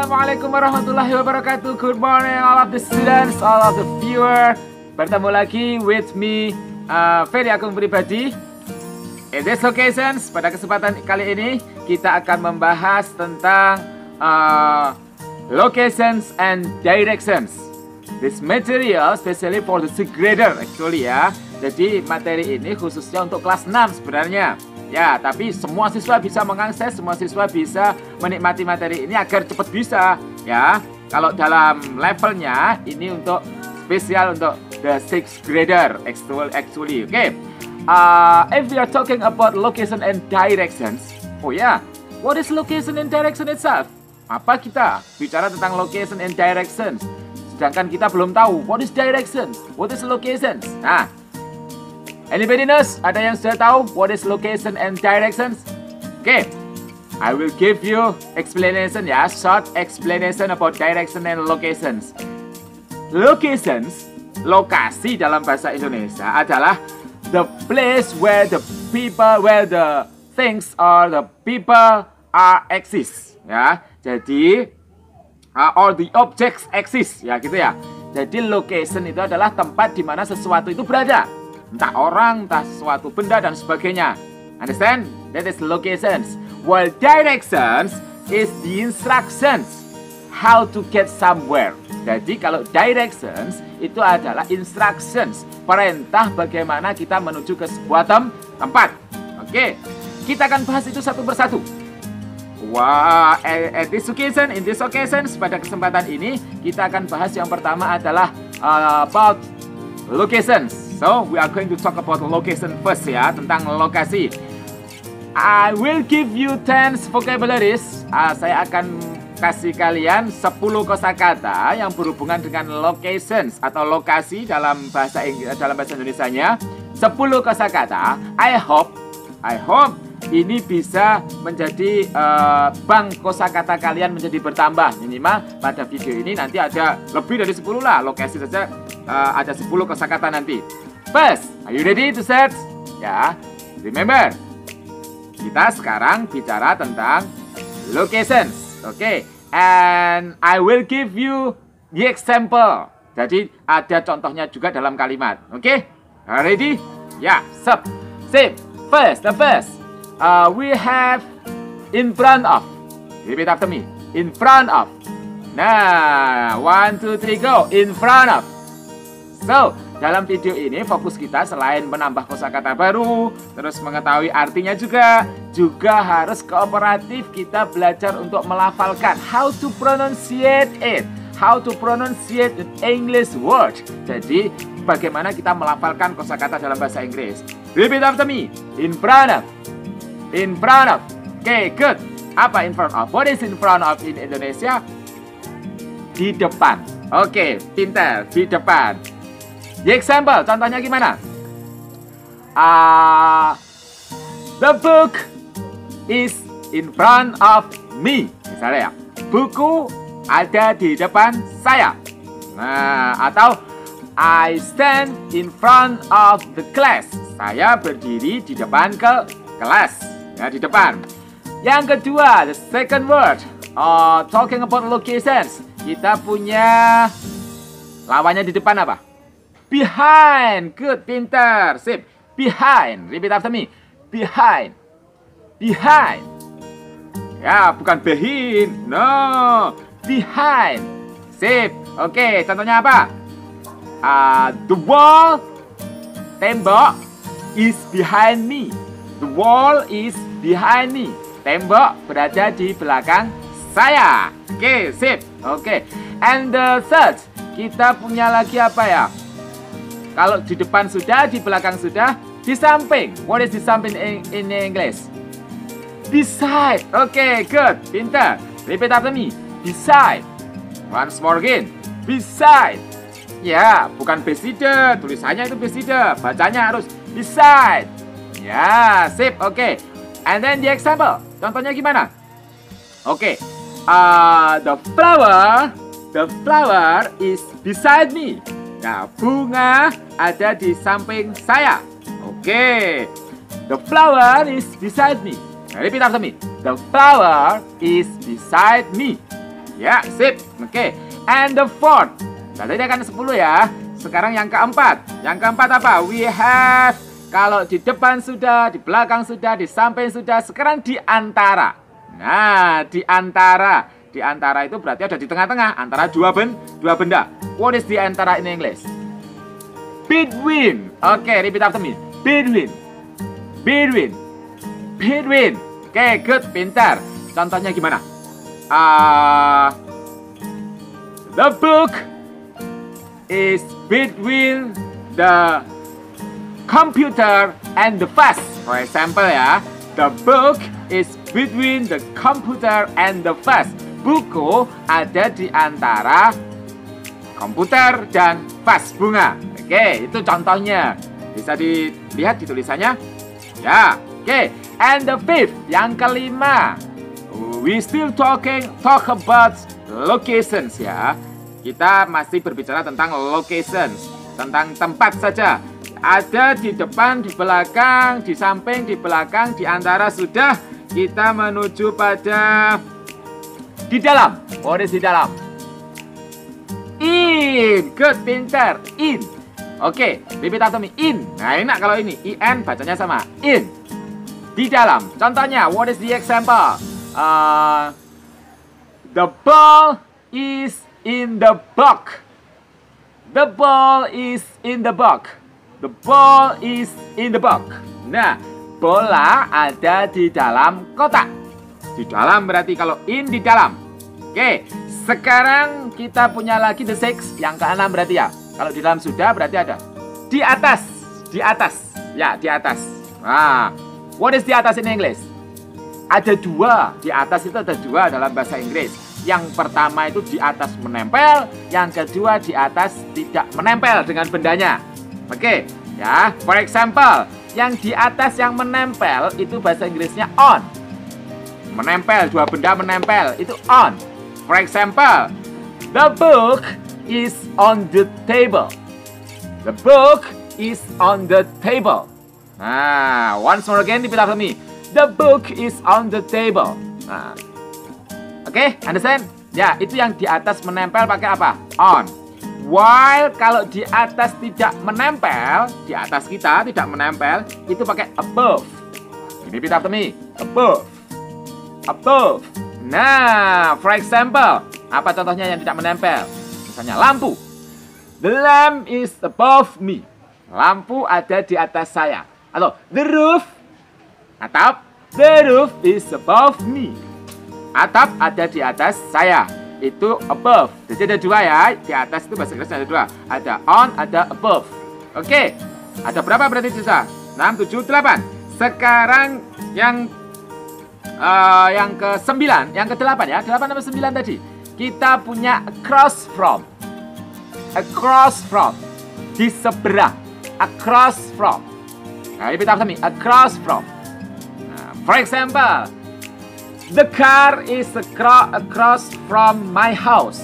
Assalamualaikum warahmatullahi wabarakatuh. Good morning all of the students, all of the viewer. Bertemu lagi with me, Ferry Agung Pribadi. In this occasions, pada kesempatan kali ini kita akan membahas tentang locations and directions. This material especially for the sixth grader actually ya. Jadi materi ini khususnya untuk kelas 6 sebenarnya. Ya, tapi semua siswa bisa mengakses, semua siswa bisa menikmati materi ini agar cepat bisa. Ya, kalau dalam levelnya ini untuk spesial untuk the sixth grader actually. Okay. If we are talking about location and directions, oh ya, what is location and direction itself? Apa kita bicara tentang location and directions? Sedangkan kita belum tahu what is directions, what is locations. Nah, anybody knows? Ada yang sudah tahu what is location and directions? Okay, I will give you explanation ya, short explanation about direction and locations. Locations, lokasi dalam bahasa Indonesia adalah the place where the people, where the things or the people are exist. Ya, jadi or the objects exist ya gitu ya. Jadi location itu adalah tempat di mana sesuatu itu berada. Entah orang, entah sesuatu benda dan sebagainya. Understand? That is locations. While directions is the instructions how to get somewhere. Jadi kalau directions itu adalah instructions, perintah bagaimana kita menuju ke sebuah tempat. Oke, kita akan bahas itu satu persatu. Wah, in this occasion, pada kesempatan ini kita akan bahas yang pertama adalah about locations. So, we are going to talk about location first ya, tentang lokasi. I will give you 10 vocabularies. Saya akan kasih kalian 10 kosakata yang berhubungan dengan locations atau lokasi dalam bahasa Indonesianya. 10 kosakata. I hope ini bisa menjadi bank kosakata kalian menjadi bertambah. Minimal pada video ini nanti ada lebih dari 10 lah. Lokasi saja ada 10 kosakata nanti. First, are you ready to search? Ya, remember, kita sekarang bicara tentang locations. Oke, and I will give you the example. Jadi ada contohnya juga dalam kalimat. Oke, ready? Ya, sip. The first, we have in front of. Repeat after me. In front of. Nah, 1, 2, 3, go. In front of. So, dalam video ini fokus kita selain menambah kosakata baru, terus mengetahui artinya juga harus kooperatif. Kita belajar untuk melafalkan how to pronunciate it, how to pronunciate an English word. Jadi bagaimana kita melafalkan kosakata dalam bahasa Inggris. Repeat after me. In front of. In front of. Okay, good. Apa in front of? What is in front of in Indonesia? Di depan. Oke, pintar. Di depan. The example, contohnya gimana? The book is in front of me. Misalnya ya, buku ada di depan saya. Nah, atau I stand in front of the class. Saya berdiri di depan kelas. Ya, di depan. Yang kedua, the second word, talking about locations. Kita punya lawannya di depan apa? Behind. Good, pintar. Sip. Behind. Repeat after me. Behind. Behind. Ya, bukan behind. No. Behind. Sip. Oke, contohnya apa? The wall, tembok, is behind me. The wall is behind me. Tembok berada di belakang saya. Oke, sip. Oke. And the third, kita punya lagi apa ya? Kalau di depan sudah, di belakang sudah, di samping. What is di samping in English? Beside. Oke, good. Pintar. Repeat after me. Beside. Once more again. Beside. Ya, bukan beside. Tulisannya itu beside. Bacanya harus beside. Ya, sip. Oke. And then the example. Contohnya gimana? Oke. The flower is beside me. Nah, bunga ada di samping saya. Oke. The flower is beside me. Nah, repeat after me. The flower is beside me. Ya, sip. Oke. And the fourth. Tadi kan 10 ya. Sekarang yang keempat. Yang keempat apa? We have. Kalau di depan sudah, di belakang sudah, di samping sudah. Sekarang di antara. Nah, di antara. Di antara itu berarti ada di tengah-tengah. Antara dua benda. What is di antara in English? Between. Oke, repeat after me. Between. Between. Between. Oke, good, pintar. Contohnya gimana? The book is between the computer and the vase. For example ya, the book is between the computer and the vase. Buku ada di antara komputer dan vas bunga. Oke, itu contohnya. Bisa dilihat di tulisannya. Ya, oke. And the fifth, yang kelima. We still talk about locations ya. Kita masih berbicara tentang locations, tentang tempat saja. Ada di depan, di belakang, di samping, di belakang, di antara sudah. Kita menuju pada di dalam. What is di dalam? In. Good, pintar. In. Oke, repeat after me. In. Nah, enak kalau ini. In bacanya sama. In. Di dalam. Contohnya, what is the example? The ball is in the box. The ball is in the box. The ball is in the box. Nah, bola ada di dalam kotak. Di dalam berarti kalau in di dalam. Oke, sekarang kita punya lagi the six. Yang keenam berarti ya. Kalau di dalam sudah berarti ada di atas. Di atas. Ya, di atas. Nah, what is di atas in English? Ada dua. Di atas itu ada dua dalam bahasa Inggris. Yang pertama itu di atas menempel, yang kedua di atas tidak menempel dengan bendanya. Oke, ya. For example, yang di atas yang menempel itu bahasa Inggrisnya on. Menempel, dua benda menempel itu on. For example, the book is on the table. The book is on the table. Nah, once more again, repeat after me. The book is on the table. Nah. Oke, understand? Ya, itu yang di atas menempel pakai apa? On. While kalau di atas tidak menempel, di atas kita tidak menempel, itu pakai above. Repeat after me. Above. Above. Nah, for example, apa contohnya yang tidak menempel? Misalnya lampu. The lamp is above me. Lampu ada di atas saya. Atau the roof. Atap. The roof is above me. Atap ada di atas saya. Itu above. Jadi ada dua ya. Di atas itu bahasa Inggrisnya ada dua. Ada on, ada above. Oke. Ada berapa berarti sisa? 6, 7, 8. Sekarang yang ke-9, yang ke-8 ya. 8 sampai 9 tadi. Kita punya across from. Across from. Di seberang. Across from. Nah, repeat after me. Across from. Nah, for example, the car is across from my house.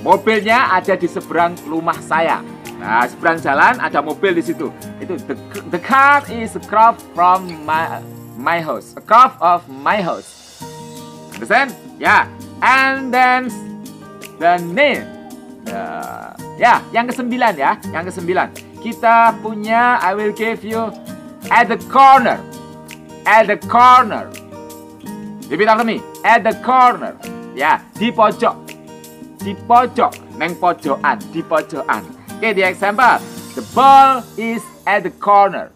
Mobilnya ada di seberang rumah saya. Nah, seberang jalan ada mobil di situ. Itu the car is across from my house. Across of my house. Understand? Ya. Yeah. And then the name. Ya, yang ke-9 ya. Yang ke-9. Kita punya, I will give you at the corner. At the corner. Repeat after me. At the corner. Ya, di pojok. Di pojok. Neng pojokan. Di pojokan. Oke, the example. The ball is at the corner.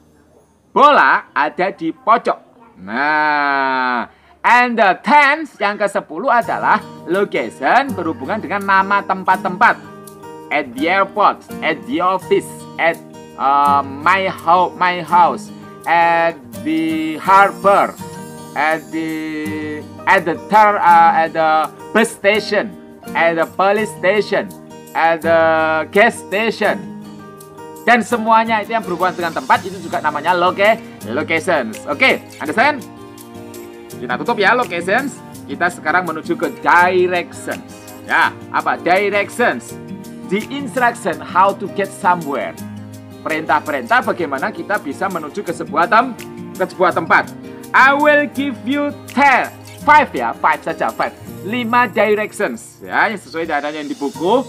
Bola ada di pojok. Nah, and the 10th yang ke-10 adalah location berhubungan dengan nama tempat-tempat. At the airport, at the office, at my house, at the harbor, at the bus station, at the police station, at the gas station. Dan semuanya itu yang berhubungan dengan tempat itu juga namanya locations. Oke, understand? Kita tutup ya locations. Kita sekarang menuju ke directions. Ya, apa? Directions. The instruction how to get somewhere. Perintah-perintah bagaimana kita bisa menuju ke sebuah tempat. I will give you 5 ya, 5 saja, 5. 5 directions ya, yang sesuai dengan yang di buku.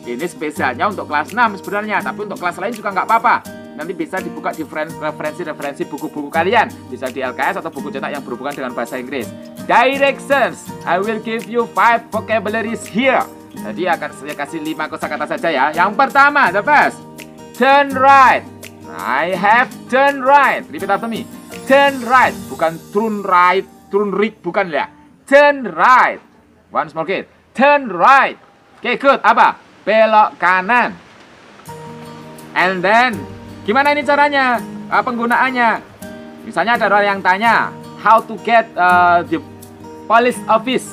Ini spesialnya untuk kelas 6 sebenarnya, tapi untuk kelas lain juga nggak apa-apa. Nanti bisa dibuka di referensi buku-buku kalian, bisa di LKS atau buku cetak yang berhubungan dengan bahasa Inggris. Directions, I will give you 5 vocabularies here. Jadi akan saya kasih 5 kosakata saja ya. Yang pertama, the first, turn right. I have turn right. Repeat after me. Turn right, bukan turn right, bukan ya. Turn right. Once more again. Turn right. Oke, good. Apa? Belok kanan. And then, gimana ini caranya? Penggunaannya. Misalnya ada orang yang tanya, how to get the police office?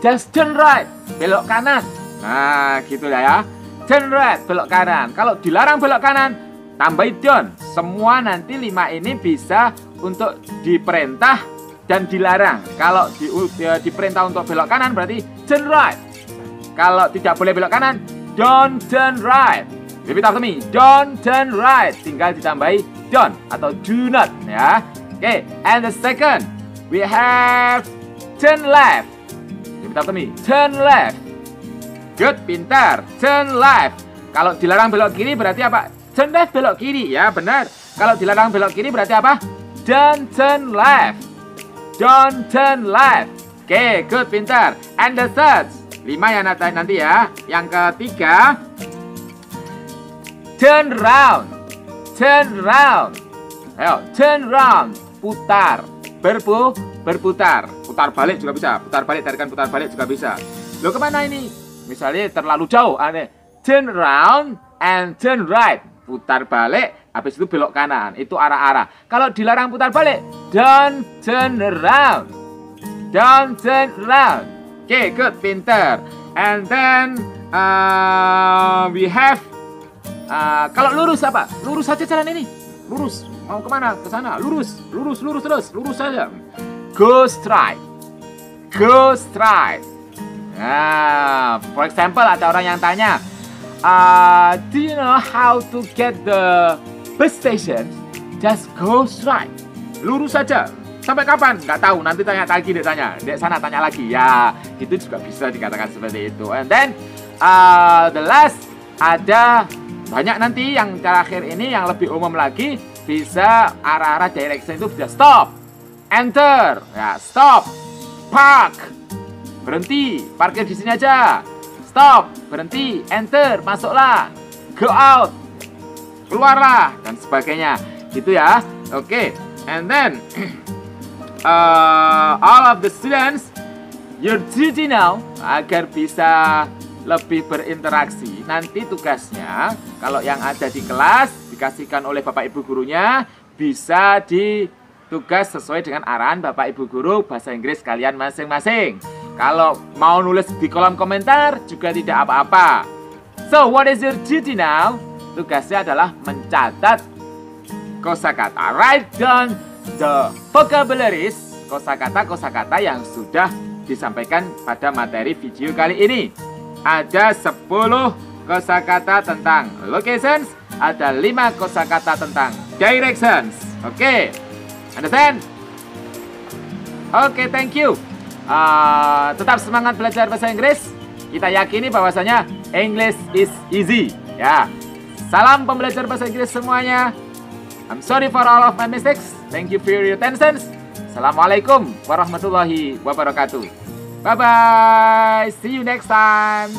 Just turn right. Belok kanan. Nah, gitu ya. Turn right, belok kanan. Kalau dilarang belok kanan, tambahin don't. Semua nanti 5 ini bisa untuk diperintah dan dilarang. Kalau diperintah untuk belok kanan berarti turn right. Kalau tidak boleh belok kanan, don't turn right. Repeat after me. Don't turn right. Tinggal ditambahi don't atau do not ya. Oke, and the second, we have turn left. Repeat after me. Turn left. Good, pintar. Turn left. Kalau dilarang belok kiri berarti apa? Turn left, belok kiri. Ya, benar. Kalau dilarang belok kiri berarti apa? Don't turn left. Don't turn left. Oke, good, pintar. And the third, 5 ya nanti ya. Yang ketiga, turn round. Turn round. Ayo, turn round. Putar. Berputar. Putar balik juga bisa. Putar balik, tarikan putar balik juga bisa. Loh, kemana ini? Misalnya terlalu jauh. Turn round and turn right. Putar balik, habis itu belok kanan. Itu arah-arah. Kalau dilarang putar balik, don't turn around. Don't turn around. Oke, good, pinter. And then we have kalau lurus apa? Lurus saja jalan ini. Lurus. Mau kemana? Ke sana. Lurus terus. Lurus saja. Go straight. Go straight. Nah, for example ada orang yang tanya, do you know how to get the bus station? Just go straight. Lurus saja. Sampai kapan? Nggak tahu. Nanti tanya lagi, dek sana tanya lagi. Ya, itu juga bisa dikatakan seperti itu. And then the last, ada banyak nanti yang terakhir ini yang lebih umum lagi, bisa arah-arah direction itu bisa stop, enter, ya stop, park, berhenti, parkir di sini aja, stop, berhenti, enter, masuklah, go out, keluarlah, dan sebagainya. Gitu ya. Oke. And then all of the students, your duty now, agar bisa lebih berinteraksi. Nanti tugasnya, kalau yang ada di kelas dikasihkan oleh Bapak Ibu gurunya, bisa ditugas sesuai dengan arahan Bapak Ibu guru bahasa Inggris kalian masing-masing. Kalau mau nulis di kolom komentar juga tidak apa-apa. So, what is your duty now? Tugasnya adalah mencatat kosakata. Write down the vocabularies, kosakata yang sudah disampaikan pada materi video kali ini. Ada 10 kosakata tentang locations, ada 5 kosakata tentang directions. Oke, understand? Oke, thank you. Tetap semangat belajar bahasa Inggris. Kita yakini bahwasanya English is easy. Ya, salam pembelajar bahasa Inggris semuanya. I'm sorry for all of my mistakes. Thank you for your attention. Assalamualaikum warahmatullahi wabarakatuh. Bye-bye. See you next time.